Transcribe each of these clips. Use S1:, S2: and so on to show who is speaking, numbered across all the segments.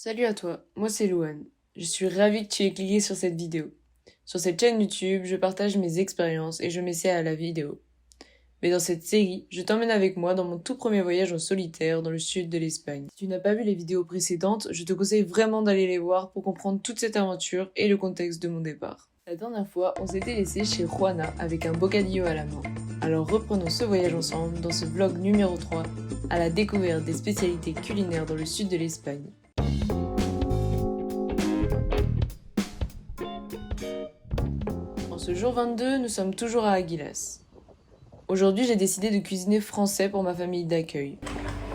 S1: Salut à toi, moi c'est Louane. Je suis ravie que tu aies cliqué sur cette vidéo. Sur cette chaîne YouTube, je partage mes expériences et je m'essaie à la vidéo. Mais dans cette série, je t'emmène avec moi dans mon tout premier voyage en solitaire dans le sud de l'Espagne. Si tu n'as pas vu les vidéos précédentes, je te conseille vraiment d'aller les voir pour comprendre toute cette aventure et le contexte de mon départ. La dernière fois, on s'était laissé chez Juana avec un bocadillo à la main. Alors reprenons ce voyage ensemble dans ce vlog numéro 3 à la découverte des spécialités culinaires dans le sud de l'Espagne. Ce jour 22, nous sommes toujours à Aguilas. Aujourd'hui, j'ai décidé de cuisiner français pour ma famille d'accueil.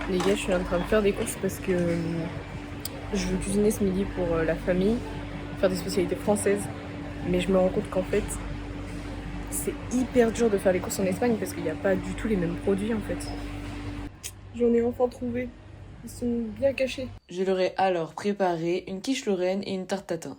S2: Les gars, je suis en train de faire des courses parce que je veux cuisiner ce midi pour la famille, faire des spécialités françaises. Mais je me rends compte qu'en fait, c'est hyper dur de faire les courses en Espagne parce qu'il n'y a pas du tout les mêmes produits en fait. J'en ai enfin trouvé. Ils sont bien cachés.
S1: Je leur ai alors préparé une quiche lorraine et une tarte tatin.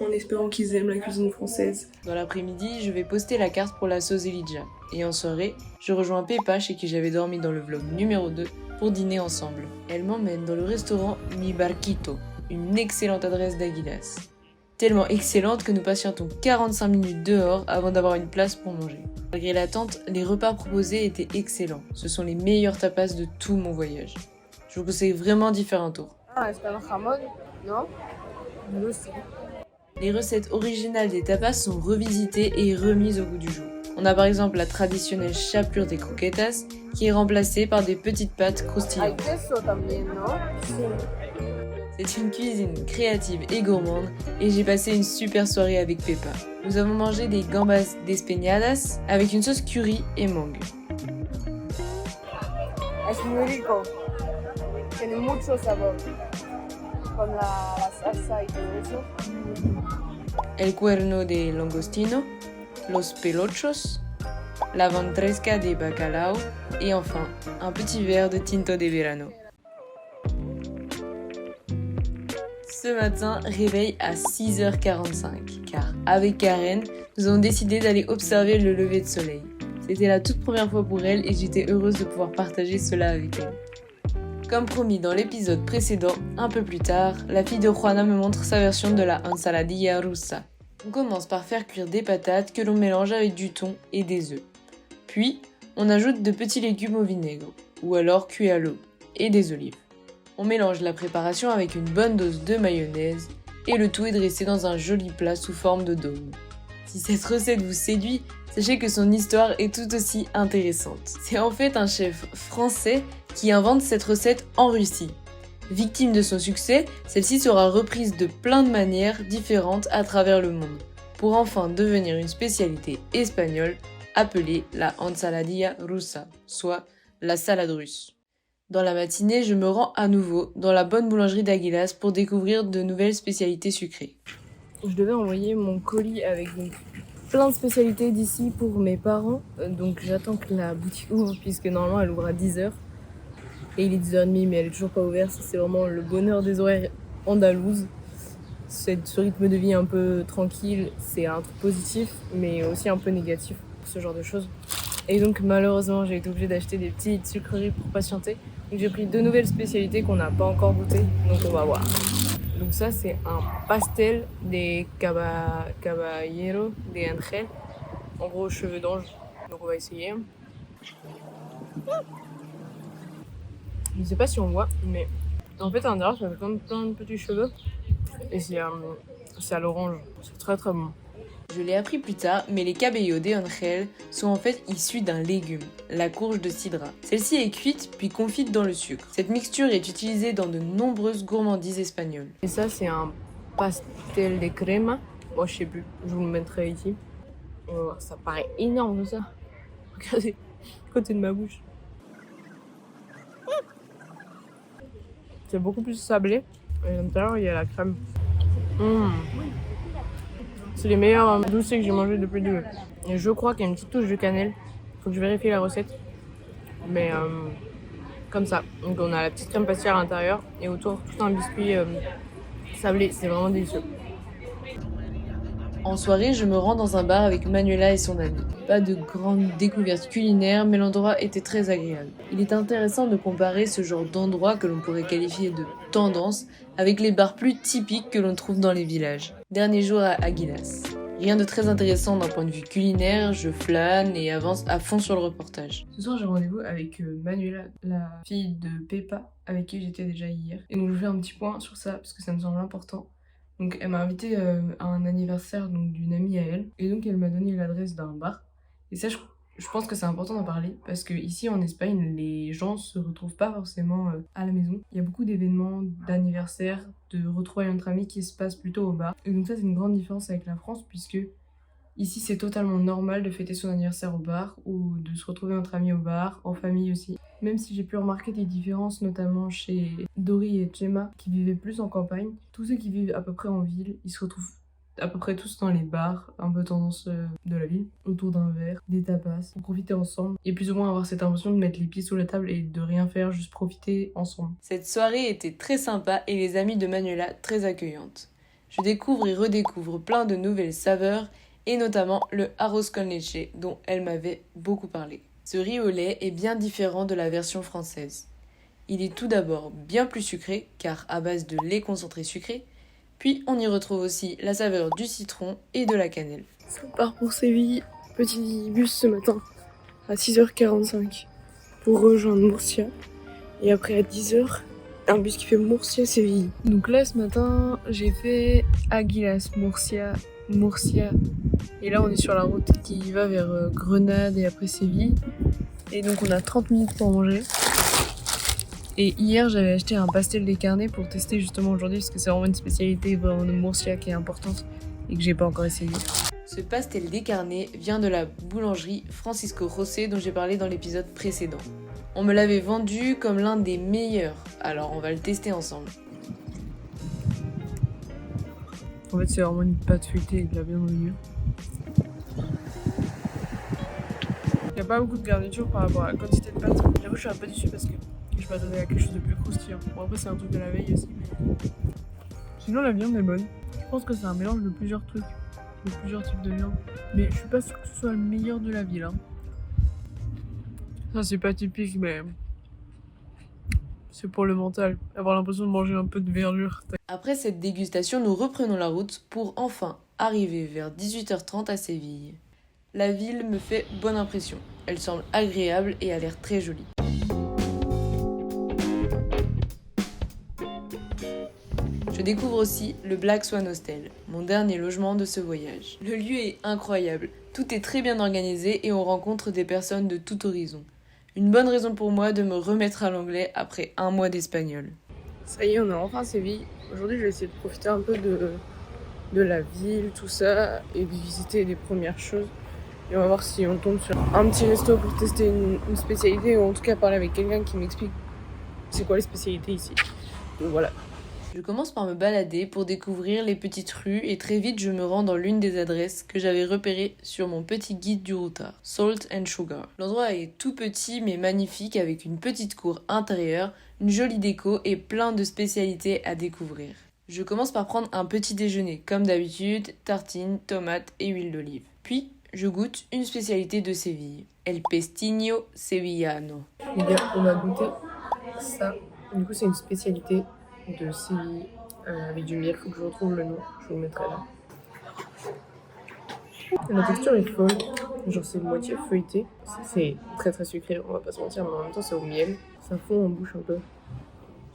S2: En espérant qu'ils aiment la cuisine française.
S1: Dans l'après-midi, je vais poster la carte pour la sauce Elijah. Et en soirée, je rejoins Peppa chez qui j'avais dormi dans le vlog numéro 2 pour dîner ensemble. Elle m'emmène dans le restaurant Mi Barquito, une excellente adresse d'Aguilas. Tellement excellente que nous patientons 45 minutes dehors avant d'avoir une place pour manger. Malgré l'attente, les repas proposés étaient excellents. Ce sont les meilleurs tapas de tout mon voyage. Je vous conseille vraiment d'y faire un tour.
S2: Ah, c'est un jamón, non? Nous aussi.
S1: Les recettes originales des tapas sont revisitées et remises au goût du jour. On a par exemple la traditionnelle chapelure des croquetas qui est remplacée par des petites pâtes croustillantes. C'est une cuisine créative et gourmande et j'ai passé une super soirée avec Peppa. Nous avons mangé des gambas despeñadas avec une sauce curry et mangue.
S2: Es muy rico. Tiene mucho sabor. Con la salsa y todo eso.
S1: El cuerno de langostino, los pelochos, la ventresca de bacalao et enfin un petit verre de tinto de verano. Ce matin, réveil à 6h45 car avec Karen, nous avons décidé d'aller observer le lever de soleil. C'était la toute première fois pour elle et j'étais heureuse de pouvoir partager cela avec elle. Comme promis dans l'épisode précédent, un peu plus tard, la fille de Juana me montre sa version de la ensaladilla rusa. On commence par faire cuire des patates que l'on mélange avec du thon et des œufs. Puis, on ajoute de petits légumes au vinaigre, ou alors cuits à l'eau, et des olives. On mélange la préparation avec une bonne dose de mayonnaise, et le tout est dressé dans un joli plat sous forme de dôme. Si cette recette vous séduit, sachez que son histoire est tout aussi intéressante. C'est en fait un chef français qui invente cette recette en Russie. Victime de son succès, celle-ci sera reprise de plein de manières différentes à travers le monde, pour enfin devenir une spécialité espagnole appelée la ensaladilla rusa, soit la salade russe. Dans la matinée, je me rends à nouveau dans la bonne boulangerie d'Aguilas pour découvrir de nouvelles spécialités sucrées.
S2: Je devais envoyer mon colis avec plein de spécialités d'ici pour mes parents. Donc j'attends que la boutique ouvre puisque normalement elle ouvre à 10h. Et il est 10h30 mais elle est toujours pas ouverte. C'est vraiment le bonheur des horaires andalouses. Ce rythme de vie un peu tranquille, c'est un truc positif mais aussi un peu négatif pour ce genre de choses. Et donc malheureusement j'ai été obligée d'acheter des petites sucreries pour patienter. Donc j'ai pris 2 nouvelles spécialités qu'on n'a pas encore goûtées. Donc on va voir. Donc ça c'est un pastel des caballero de Angel, en gros cheveux d'ange. Donc on va essayer. Je sais pas si on voit, mais en fait à l'intérieur ça fait comme plein de petits cheveux. Et c'est à l'orange, c'est très très bon.
S1: Je l'ai appris plus tard, mais les cabellos de Angel sont en fait issus d'un légume, la courge de sidra. Celle-ci est cuite puis confite dans le sucre. Cette mixture est utilisée dans de nombreuses gourmandises espagnoles.
S2: Et ça c'est un pastel de crema. Moi je sais plus, je vous le mettrai ici. On va voir, ça paraît énorme ça. Regardez, à côté de ma bouche. C'est beaucoup plus sablé. Et à l'intérieur il y a la crème. C'est les meilleurs doucets que j'ai mangés depuis le début. Et je crois qu'il y a une petite touche de cannelle. Faut que je vérifie la recette. Mais comme ça. Donc on a la petite crème pâtissière à l'intérieur et autour tout un biscuit sablé. C'est vraiment délicieux.
S1: En soirée, je me rends dans un bar avec Manuela et son ami. Pas de grande découverte culinaire, mais l'endroit était très agréable. Il est intéressant de comparer ce genre d'endroit que l'on pourrait qualifier de tendance avec les bars plus typiques que l'on trouve dans les villages. Dernier jour à Aguilas. Rien de très intéressant d'un point de vue culinaire, je flâne et avance à fond sur le reportage. Ce soir j'ai rendez-vous avec Manuela, la fille de Peppa, avec qui j'étais déjà hier. Et donc je fais un petit point sur ça parce que ça me semble important. Donc elle m'a invité à un anniversaire d'une amie à elle. Et donc elle m'a donné l'adresse d'un bar. Et ça je pense que c'est important d'en parler parce que ici en Espagne, les gens se retrouvent pas forcément à la maison. Il y a beaucoup d'événements, d'anniversaires, de retrouvailles entre amis qui se passent plutôt au bar. Et donc ça c'est une grande différence avec la France puisque ici c'est totalement normal de fêter son anniversaire au bar ou de se retrouver entre amis au bar, en famille aussi. Même si j'ai pu remarquer des différences notamment chez Dori et Gemma qui vivaient plus en campagne, tous ceux qui vivent à peu près en ville, ils se retrouvent à peu près tous dans les bars, un peu tendance de la ville, autour d'un verre, des tapas, pour profiter ensemble et plus ou moins avoir cette impression de mettre les pieds sous la table et de rien faire, juste profiter ensemble. Cette soirée était très sympa et les amies de Manuela très accueillantes. Je découvre et redécouvre plein de nouvelles saveurs et notamment le arroz con leche dont elle m'avait beaucoup parlé. Ce riz au lait est bien différent de la version française. Il est tout d'abord bien plus sucré car à base de lait concentré sucré. Puis on y retrouve aussi la saveur du citron et de la cannelle.
S2: Ça part pour Séville, petit bus ce matin à 6h45 pour rejoindre Murcia. Et après à 10h, un bus qui fait Murcia-Séville. Donc là ce matin, j'ai fait Aguilas, Murcia. Et là on est sur la route qui va vers Grenade et après Séville. Et donc on a 30 minutes pour manger. Et hier, j'avais acheté un pastel décarné pour tester justement aujourd'hui parce que c'est vraiment une spécialité vraiment de Murcia qui est importante et que j'ai pas encore essayé.
S1: Ce pastel décarné vient de la boulangerie Francisco José dont j'ai parlé dans l'épisode précédent. On me l'avait vendu comme l'un des meilleurs, alors on va le tester ensemble.
S2: En fait, c'est vraiment une pâte feuilletée et de la viande au milieu. Il n'y a pas beaucoup de garniture par rapport à la quantité de pâte. J'avoue, je suis un peu déçue parce que je m'attendais à quelque chose de plus croustillant. Bon, après, c'est un truc de la veille aussi. Mais... Sinon, la viande est bonne. Je pense que c'est un mélange de plusieurs trucs, de plusieurs types de viande. Mais je suis pas sûre que ce soit le meilleur de la ville. Hein. Ça, c'est pas typique, mais c'est pour le mental. Avoir l'impression de manger un peu de verdure.
S1: Après cette dégustation, nous reprenons la route pour enfin arriver vers 18h30 à Séville. La ville me fait bonne impression. Elle semble agréable et a l'air très jolie. Je découvre aussi le Black Swan Hostel, mon dernier logement de ce voyage. Le lieu est incroyable, tout est très bien organisé et on rencontre des personnes de tout horizon. Une bonne raison pour moi de me remettre à l'anglais après un mois d'espagnol.
S2: Ça y est, on est enfin à Séville. Aujourd'hui, je vais essayer de profiter un peu de la ville, tout ça, et de visiter les premières choses. Et on va voir si on tombe sur un petit resto pour tester une spécialité, ou en tout cas parler avec quelqu'un qui m'explique c'est quoi les spécialités ici. Donc voilà.
S1: Je commence par me balader pour découvrir les petites rues et très vite je me rends dans l'une des adresses que j'avais repérées sur mon petit guide du routard, Salt and Sugar. L'endroit est tout petit mais magnifique avec une petite cour intérieure, une jolie déco et plein de spécialités à découvrir. Je commence par prendre un petit déjeuner, comme d'habitude, tartines, tomates et huile d'olive. Puis, je goûte une spécialité de Séville, el pestiño sevillano.
S2: Les gars, on va goûter ça. Du coup, c'est une spécialité de Séville avec du miel. Faut que je retrouve le nom. Je vous le mettrai là. La texture est folle. Genre, c'est moitié feuilleté. C'est très très sucré, on va pas se mentir, mais en même temps, c'est au miel. Ça fond en bouche un peu.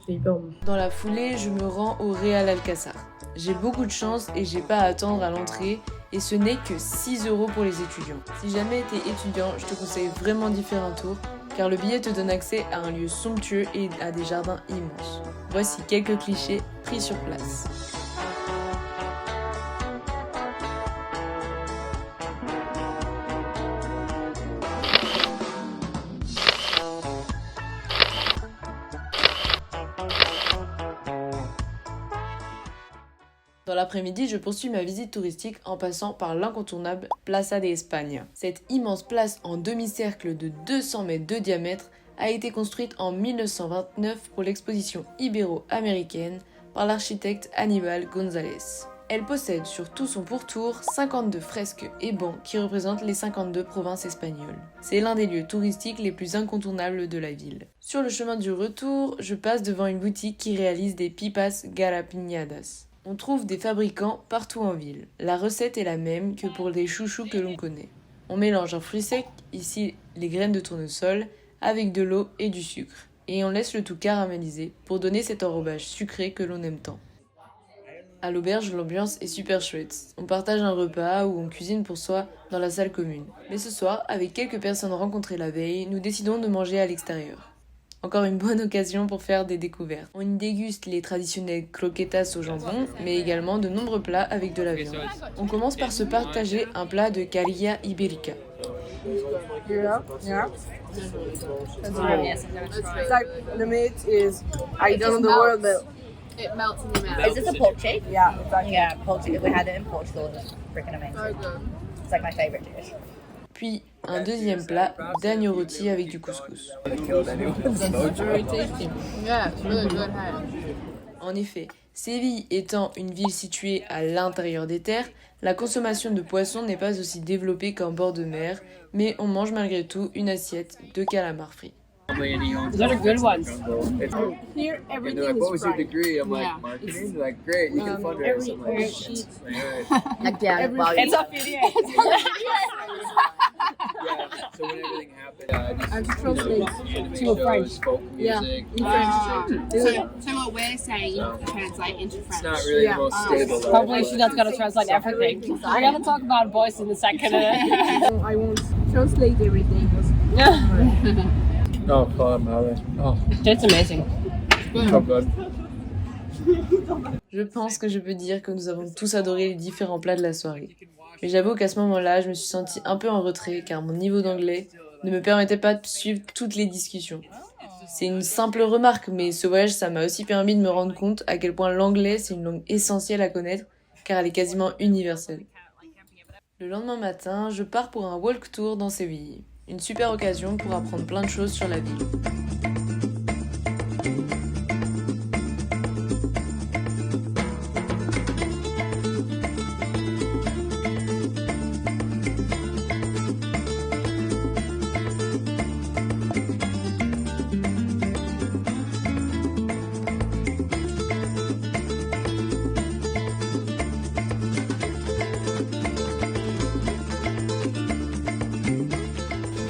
S2: C'est hyper bon.
S1: Dans la foulée, je me rends au Real Alcázar. J'ai beaucoup de chance et j'ai pas à attendre à l'entrée et ce n'est que 6 € pour les étudiants. Si jamais t'es étudiant, je te conseille vraiment d'y faire un tour car le billet te donne accès à un lieu somptueux et à des jardins immenses. Voici quelques clichés pris sur place. Dans l'après-midi, je poursuis ma visite touristique en passant par l'incontournable Plaza de España. Cette immense place en demi-cercle de 200 mètres de diamètre a été construite en 1929 pour l'exposition ibéro-américaine par l'architecte Aníbal González. Elle possède sur tout son pourtour 52 fresques et bancs qui représentent les 52 provinces espagnoles. C'est l'un des lieux touristiques les plus incontournables de la ville. Sur le chemin du retour, je passe devant une boutique qui réalise des pipas garapiñadas. On trouve des fabricants partout en ville. La recette est la même que pour les chouchous que l'on connaît. On mélange un fruit sec, ici les graines de tournesol, avec de l'eau et du sucre. Et on laisse le tout caraméliser pour donner cet enrobage sucré que l'on aime tant. À l'auberge, l'ambiance est super chouette. On partage un repas ou on cuisine pour soi dans la salle commune. Mais ce soir, avec quelques personnes rencontrées la veille, nous décidons de manger à l'extérieur. Encore une bonne occasion pour faire des découvertes. On y déguste les traditionnelles croquetas au jambon, mais également de nombreux plats avec de la viande. On commence par se partager un plat de carilla ibérica.
S3: Yeah. That's really It's like the meat is I don't know the word but
S4: It melts in your mouth.
S5: Is this a pork cheek?
S3: yeah, exactly.
S5: Yeah, pork cheek. We had it in Portugal. It was freaking amazing. It's like my favorite dish.
S1: Puis un deuxième plat d'agneau rôti avec du couscous.
S4: Very tasty. Yeah, it's really good.
S1: En effet, Séville étant une ville située à l'intérieur des terres, la consommation de poissons n'est pas aussi développée qu'en bord de mer, mais on mange malgré tout une assiette de calamars frits.
S6: Those are good ones.
S4: Here,
S7: And
S4: everything
S7: they're like, what
S4: is
S7: was your
S4: fried.
S7: degree? I'm like,
S4: Yeah.
S7: marketing? They're like, great, you can fundraise. I'm like,
S4: sheet.
S5: Like, yeah,
S4: Every-
S5: well,
S6: It's up here.
S7: yeah. So when everything happened, I
S4: I
S7: just,
S4: have to translate
S7: anime
S6: to a French.
S7: shows, folk
S4: Yeah.
S7: music.
S4: in French.
S8: So what we're saying, you can translate into
S7: It's
S8: French.
S7: not really
S4: Yeah.
S7: the most stable. though,
S6: Probably
S7: but-
S6: she does gotta translate everything. We're gonna talk about boys in a second.
S4: I won't translate everything.
S7: Oh, fun, oh,
S6: It's amazing.
S7: so good.
S1: Je pense que je peux dire que nous avons tous adoré les différents plats de la soirée. Mais j'avoue qu'à ce moment-là, je me suis sentie un peu en retrait car mon niveau d'anglais ne me permettait pas de suivre toutes les discussions. C'est une simple remarque, mais ce voyage, ça m'a aussi permis de me rendre compte à quel point l'anglais, c'est une langue essentielle à connaître car elle est quasiment universelle. Le lendemain matin, je pars pour un walk tour dans Séville. Une super occasion pour apprendre plein de choses sur la ville.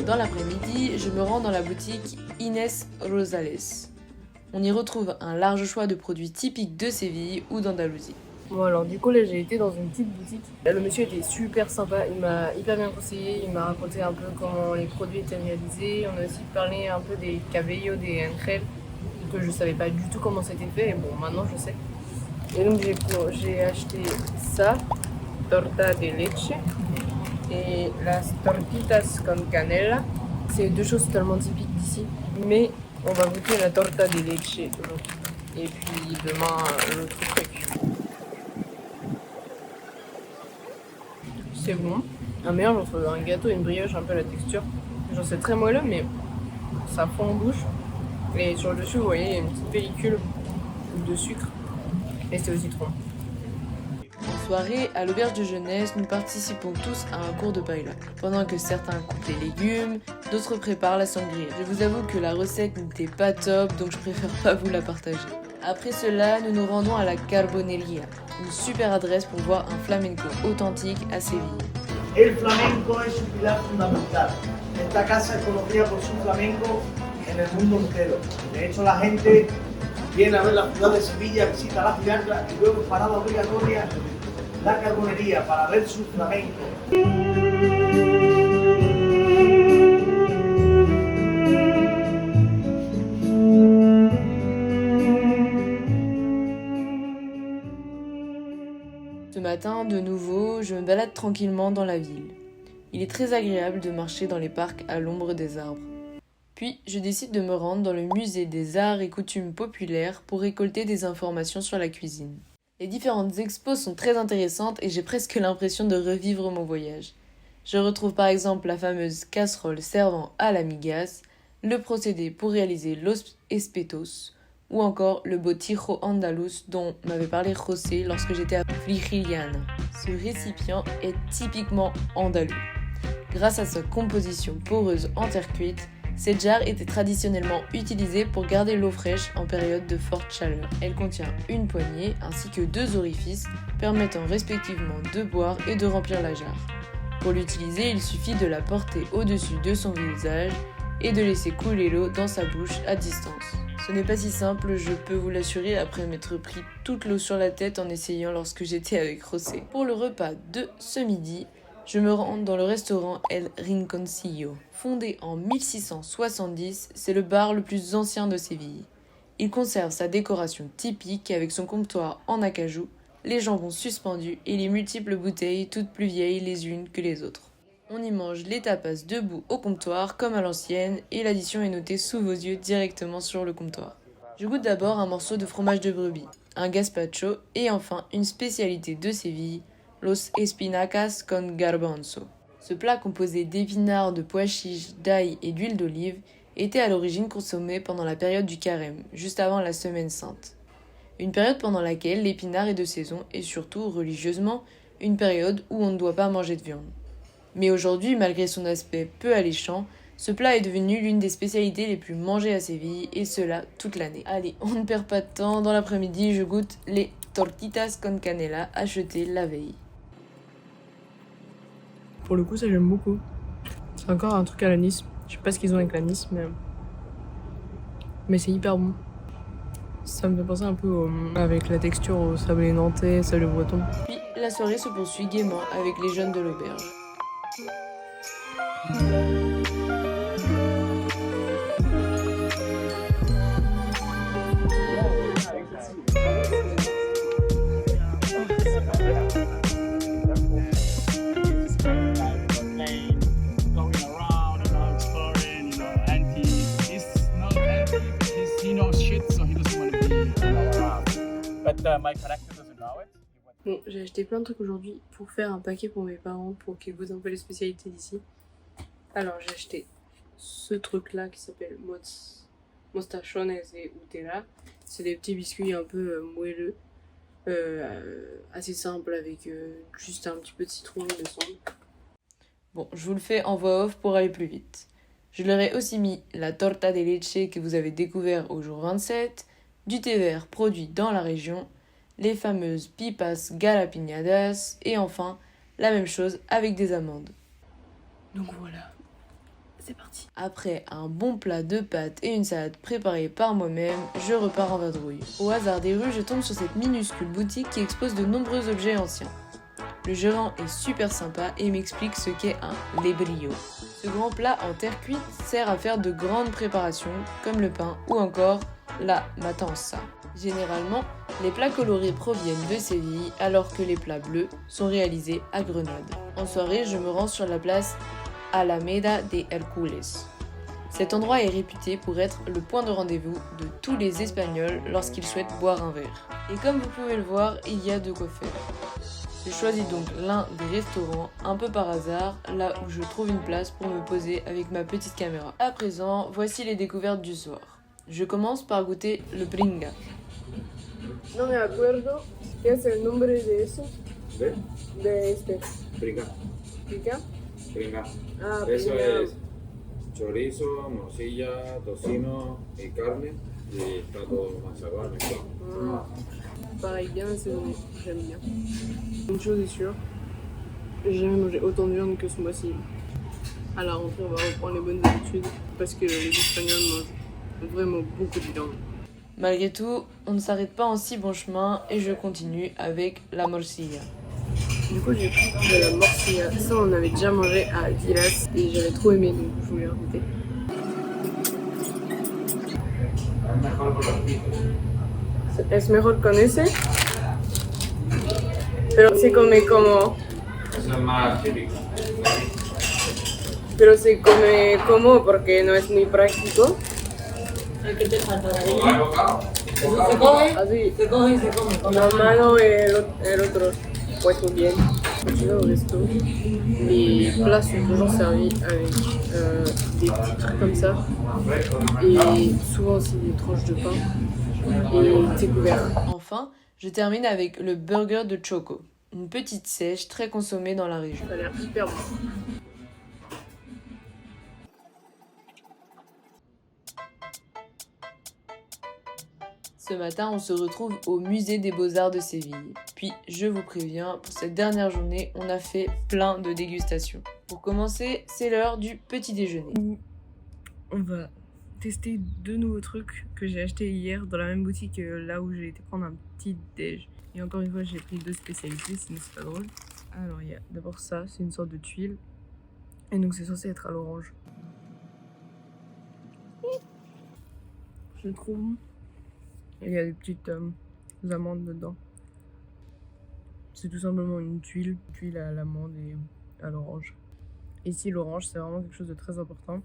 S1: Dans l'après-midi, je me rends dans la boutique Inés Rosales. On y retrouve un large choix de produits typiques de Séville ou d'Andalousie.
S2: Bon alors du coup là j'ai été dans une petite boutique. Là, le monsieur était super sympa, il m'a hyper bien conseillé, il m'a raconté un peu comment les produits étaient réalisés. On a aussi parlé un peu des cabellos, des angel, que je savais pas du tout comment c'était fait et bon maintenant je sais. Et donc j'ai acheté ça, torta de leche et las tortitas con canela. C'est deux choses totalement typiques d'ici, mais on va goûter la torta de leche aujourd'hui. Et puis demain l'autre truc. C'est bon. Un meilleur entre un gâteau et une brioche, un peu la texture. Genre c'est très moelleux mais ça fond en bouche. Et sur le dessus vous voyez il y a une petite pellicule de sucre. Et c'est au citron.
S1: En soirée, à l'auberge de jeunesse, nous participons tous à un cours de paella. Pendant que certains coupent les légumes, d'autres préparent la sangria. Je vous avoue que la recette n'était pas top, donc je préfère pas vous la partager. Après cela, nous nous rendons à la Carboneria, une super adresse pour voir un flamenco authentique à Séville.
S9: El flamenco es un pilar fundamental. Esta casa es conocida por su flamenco en el mundo entero. De hecho, la gente viene a ver la ciudad de Sevilla, visita la ciudad y luego parada obligatoria la Carbonería para ver su flamenco.
S1: Ce matin, de nouveau, je me balade tranquillement dans la ville. Il est très agréable de marcher dans les parcs à l'ombre des arbres. Puis, je décide de me rendre dans le musée des arts et coutumes populaires pour récolter des informations sur la cuisine. Les différentes expos sont très intéressantes et j'ai presque l'impression de revivre mon voyage. Je retrouve par exemple la fameuse casserole servant à la migas, le procédé pour réaliser los espetos ou encore le botijo andaluz dont m'avait parlé José lorsque j'étais à Frigiliana. Ce récipient est typiquement andalou. Grâce à sa composition poreuse en terre cuite, cette jarre était traditionnellement utilisée pour garder l'eau fraîche en période de forte chaleur. Elle contient une poignée ainsi que 2 orifices permettant respectivement de boire et de remplir la jarre. Pour l'utiliser, il suffit de la porter au-dessus de son visage et de laisser couler l'eau dans sa bouche à distance. Ce n'est pas si simple, je peux vous l'assurer après m'être pris toute l'eau sur la tête en essayant lorsque j'étais avec José. Pour le repas de ce midi, je me rends dans le restaurant El Rinconcillo. Fondé en 1670, c'est le bar le plus ancien de Séville. Il conserve sa décoration typique avec son comptoir en acajou, les jambons suspendus et les multiples bouteilles toutes plus vieilles les unes que les autres. On y mange les tapas debout au comptoir comme à l'ancienne et l'addition est notée sous vos yeux directement sur le comptoir. Je goûte d'abord un morceau de fromage de brebis, un gazpacho et enfin une spécialité de Séville, los espinacas con garbanzo. Ce plat composé d'épinards, de pois chiches, d'ail et d'huile d'olive était à l'origine consommé pendant la période du carême, juste avant la Semaine Sainte. Une période pendant laquelle l'épinard est de saison et surtout, religieusement, une période où on ne doit pas manger de viande. Mais aujourd'hui, malgré son aspect peu alléchant, ce plat est devenu l'une des spécialités les plus mangées à Séville et cela toute l'année. Allez, on ne perd pas de temps, dans l'après-midi, je goûte les tortitas con canela achetées la veille.
S2: Pour le coup, ça j'aime beaucoup. C'est encore un truc à l'anis. Je sais pas ce qu'ils ont avec l'anis, mais c'est hyper bon. Ça me fait penser un peu avec la texture au sablé nantais, sablé breton.
S1: Puis la soirée se poursuit gaiement avec les jeunes de l'auberge.
S2: Bon, j'ai acheté plein de trucs aujourd'hui pour faire un paquet pour mes parents pour qu'ils goûtent un peu les spécialités d'ici. Alors j'ai acheté ce truc là qui s'appelle mostachones et Utera. C'est des petits biscuits un peu moelleux, assez simples avec juste un petit peu de citron il me semble.
S1: Bon, je vous le fais en voix off pour aller plus vite. Je leur ai aussi mis la torta de leche que vous avez découvert au jour 27, du thé vert produit dans la région, les fameuses pipas galapiñadas et enfin la même chose avec des amandes.
S2: Donc voilà, c'est parti.
S1: Après un bon plat de pâtes et une salade préparée par moi-même, je repars en vadrouille. Au hasard des rues, je tombe sur cette minuscule boutique qui expose de nombreux objets anciens. Le gérant est super sympa et m'explique ce qu'est un lebrillo. Ce grand plat en terre cuite sert à faire de grandes préparations comme le pain ou encore la matanza. Généralement, les plats colorés proviennent de Séville alors que les plats bleus sont réalisés à Grenade. En soirée, je me rends sur la place Alameda de Hércules. Cet endroit est réputé pour être le point de rendez-vous de tous les Espagnols lorsqu'ils souhaitent boire un verre. Et comme vous pouvez le voir, il y a de quoi faire. Je choisis donc l'un des restaurants un peu par hasard, là où je trouve une place pour me poser avec ma petite caméra. À présent, voici les découvertes du soir. Je commence par goûter le bringa.
S2: No me acuerdo qué es el nombre de eso. De este.
S10: Bringa.
S2: ¿Pica?
S10: Bringa.
S2: Ah,
S10: Eso
S2: bringa.
S10: es chorizo, morcilla, tocino y carne y está todo masagado mezclado.
S2: Pareil, bien assaisonné, j'aime bien. Une chose est sûre, j'ai jamais mangé autant de viande que ce mois-ci. À la rentrée, on va reprendre les bonnes habitudes parce que les Espagnols mangent vraiment beaucoup de viande.
S1: Malgré tout, on ne s'arrête pas en si bon chemin et je continue avec la morcilla.
S2: Du coup, j'ai pris de la morcilla. Ça, on avait déjà mangé à Gilas et j'avais trop aimé, donc je voulais goûter. ¿Es mejor con ese? Pero se come como...
S10: Eso es más típico.
S2: Pero se come como porque no es muy práctico.
S6: ¿Qué te falta de ahí?
S10: ¿Hay bocado?
S6: ¿Eso se coge?
S2: Así.
S6: Se coge y se come. Con
S2: La mano el otro. Pues muy bien. Là au resto, les plats sont toujours servis avec des petits trucs comme ça et souvent aussi des tranches de pain.
S3: et thé couvert.
S1: Enfin, je termine avec le burger de Choco, une petite sèche très consommée dans la région.
S2: Ça a l'air super bon.
S1: Ce matin, on se retrouve au musée des Beaux-Arts de Séville. Puis, je vous préviens, pour cette dernière journée, on a fait plein de dégustations. Pour commencer, c'est l'heure du petit déjeuner.
S2: On va tester 2 nouveaux trucs que j'ai achetés hier dans la même boutique là où j'ai été prendre un petit déj. Et encore une fois, j'ai pris 2 spécialités, sinon c'est pas drôle. Alors, il y a d'abord ça, c'est une sorte de tuile. Et donc, c'est censé être à l'orange. Je le trouve bon. Il y a des petites amandes dedans. C'est tout simplement une tuile à l'amande et à l'orange. Ici, l'orange, c'est vraiment quelque chose de très important.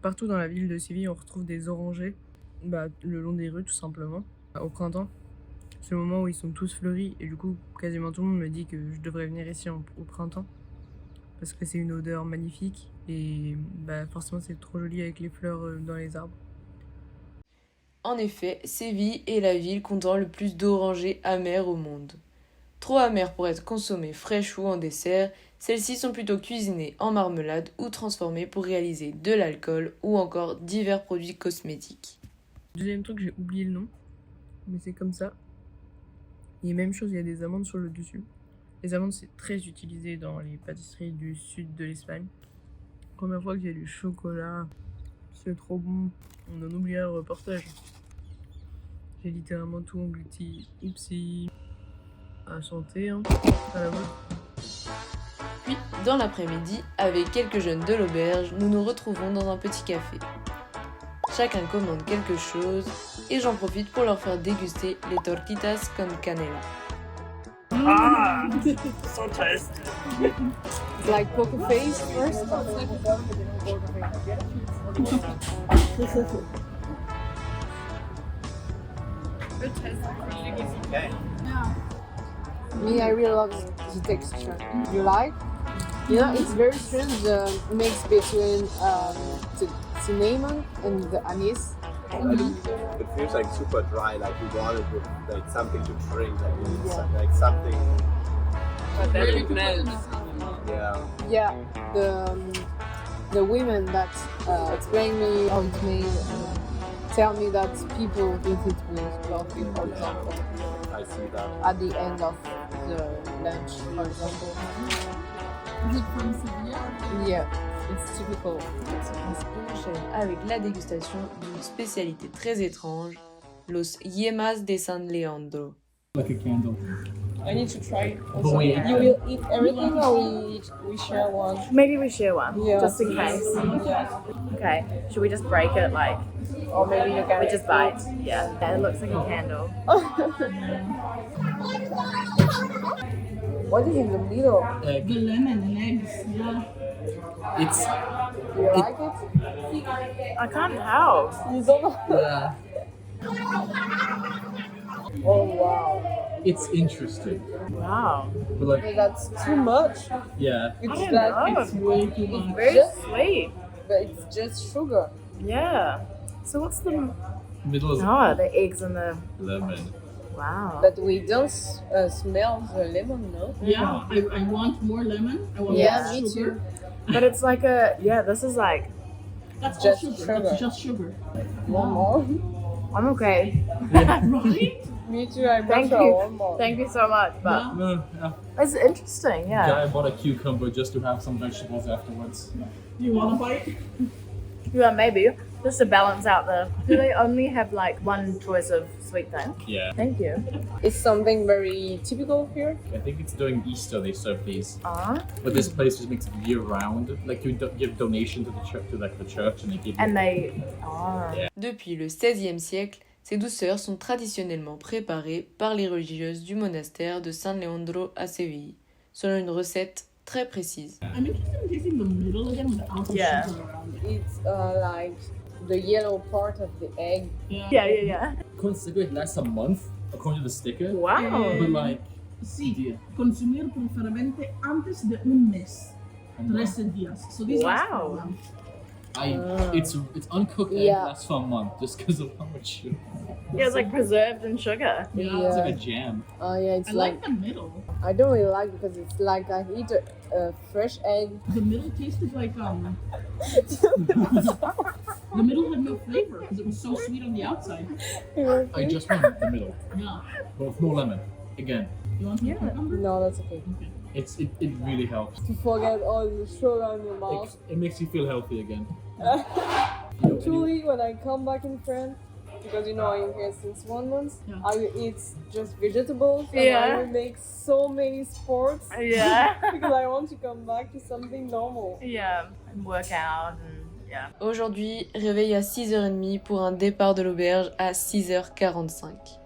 S2: Partout dans la ville de Séville, on retrouve des orangers le long des rues, tout simplement. Au printemps, c'est le moment où ils sont tous fleuris. Et du coup, quasiment tout le monde me dit que je devrais venir ici au printemps. Parce que c'est une odeur magnifique. Et forcément, c'est trop joli avec les fleurs dans les arbres.
S1: En effet, Séville est la ville comptant le plus d'orangers amers au monde. Trop amères pour être consommées fraîches ou en dessert, celles-ci sont plutôt cuisinées en marmelade ou transformées pour réaliser de l'alcool ou encore divers produits cosmétiques.
S2: Deuxième truc, j'ai oublié le nom, mais c'est comme ça. Et même chose, il y a des amandes sur le dessus. Les amandes, c'est très utilisé dans les pâtisseries du sud de l'Espagne. Première fois qu'il y a du chocolat, c'est trop bon. On en oubliera le reportage. J'ai littéralement tout englouti. Oupsie. À santé, hein. À la vôtre.
S1: Puis, dans l'après-midi, avec quelques jeunes de l'auberge, nous nous retrouvons dans un petit café. Chacun commande quelque chose et j'en profite pour leur faire déguster les tortitas con canela.
S9: Ah, so tasty.
S3: It's like poker face first.
S9: Okay.
S3: Me, I really love the texture. You like? You know, it's very strange the mix between the cinnamon and the anise.
S11: It feels like super dry, like you want it with like something to drink, like something.
S4: Really melts.
S11: Yeah.
S3: Yeah, the women that explain me how it's made tell me that people eat it with coffee, for example,
S11: I see that.
S3: at the end of the lunch, for example.
S4: Is it from Sevilla?
S3: Yeah, it's typical.
S1: On enchaîne avec la dégustation d'une spécialité très étrange, los yemas de San Leandro.
S7: Like a candle.
S4: I need to try it.
S7: But wait,
S3: You will eat everything or we share one?
S12: Maybe we share one,
S3: Yeah.
S12: just in case.
S3: Yeah.
S12: Okay, should we just break it like,
S3: Or maybe you can
S12: we just bite? Yeah, it looks like a candle.
S3: What is in the middle?
S4: The lemon and eggs, yeah.
S7: It's
S3: Do you like it?
S12: I can't help.
S3: You don't know?
S7: yeah.
S3: Oh wow.
S7: It's interesting,
S12: Wow.
S7: but like
S3: That's too much.
S7: yeah.
S3: It's
S12: don't
S3: like
S12: know.
S3: it's
S4: Way too much.
S12: Very
S3: Just-
S12: sweet.
S3: but it's just sugar.
S12: Yeah. So what's the...
S7: Middle is
S12: Oh, the eggs and the...
S7: lemon.
S12: Wow.
S3: But we don't smell the lemon, no?
S4: Yeah, I want more lemon. I want
S3: Yeah,
S4: more
S3: me
S4: sugar.
S3: too.
S12: But it's like a... Yeah, this is like...
S4: That's
S3: Just
S4: just sugar.
S3: sugar.
S4: That's just sugar.
S3: One more.
S12: I'm okay.
S4: Right?
S3: Me too. I
S12: Thank
S3: want
S12: you.
S3: one more.
S12: Thank you so much. But
S4: Yeah.
S7: No, yeah.
S12: it's interesting, yeah.
S7: Guy bought a cucumber just to have some vegetables afterwards.
S4: You want a bite?
S12: Yeah, maybe. Just to balance out the... Do they only have like one choice of sweet thing?
S7: Yeah.
S12: Thank you.
S3: It's something very typical here.
S7: I think it's during Easter they serve these.
S12: Ah.
S7: But this place just makes it year round. Like you give donation to the church, the church, and they give you.
S12: And they... Ah.
S1: Depuis le XVIe siècle, ces douceurs sont traditionnellement préparées par les religieuses du monastère de San Leandro à Séville, selon une recette très précise.
S4: I'm interested in tasting the middle again without the
S12: Yeah.
S4: sugar around it.
S3: It's like the yellow part of the egg.
S12: Yeah.
S7: Consider it lasts a month, according to the sticker.
S12: Wow.
S7: But like,
S4: Sí, consumir preferentemente antes de un mes. 13 días. So these last for a
S12: Wow.
S4: month.
S7: It's uncooked egg
S3: Yeah.
S7: lasts for a month just because of how much sugar.
S12: Yeah, it's like preserved in sugar.
S7: It's like a jam.
S3: Oh yeah, it's
S8: I like the middle.
S3: I don't really like because it's like I eat a fresh egg.
S8: The middle tasted like the middle had no flavor because it was so sweet on the outside.
S7: I just want the middle,
S8: Yeah.
S7: but with no lemon. Again,
S8: You want some cucumber?
S3: No, that's okay.
S7: it really helps.
S3: To forget all the sugar in your mouth.
S7: It makes you feel healthy again.
S3: Actually, when I come back in France, because you know I'm here since 1 month,
S8: Yeah.
S3: I will eat just vegetables and
S12: Yeah.
S3: I will make so many sports
S12: Yeah.
S3: because I want to come back to something normal.
S12: Yeah. And work out and yeah.
S1: Aujourd'hui, réveil à 6h30 pour un départ de l'auberge à 6h45.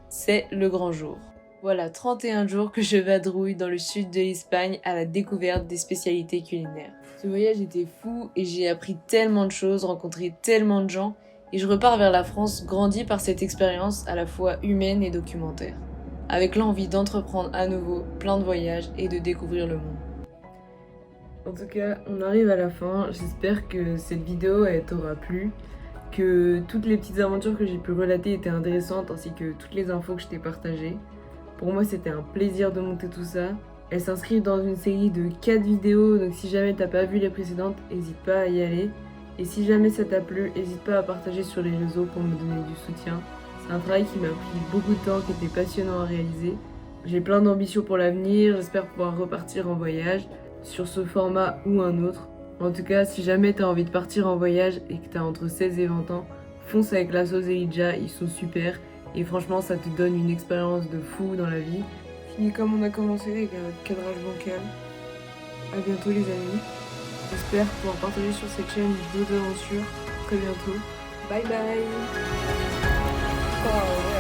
S1: C'est le grand jour. Voilà 31 jours que je vadrouille dans le sud de l'Espagne à la découverte des spécialités culinaires. Ce voyage était fou et j'ai appris tellement de choses, rencontré tellement de gens et je repars vers la France grandi par cette expérience à la fois humaine et documentaire, avec l'envie d'entreprendre à nouveau plein de voyages et de découvrir le monde. En tout cas, on arrive à la fin. J'espère que cette vidéo elle t'aura plu, que toutes les petites aventures que j'ai pu relater étaient intéressantes ainsi que toutes les infos que je t'ai partagées. Pour moi, c'était un plaisir de monter tout ça. Elle s'inscrit dans une série de 4 vidéos, donc si jamais t'as pas vu les précédentes, n'hésite pas à y aller. Et si jamais ça t'a plu, n'hésite pas à partager sur les réseaux pour me donner du soutien. C'est un travail qui m'a pris beaucoup de temps, qui était passionnant à réaliser. J'ai plein d'ambitions pour l'avenir, j'espère pouvoir repartir en voyage sur ce format ou un autre. En tout cas, si jamais t'as envie de partir en voyage et que t'as entre 16 et 20 ans, fonce avec la sauce Elijah, ils sont super. Et franchement, ça te donne une expérience de fou dans la vie. Fini comme on a commencé avec un cadrage bancal. À bientôt les amis. J'espère pouvoir partager sur cette chaîne d'autres aventures très bientôt. Bye bye.
S3: Oh,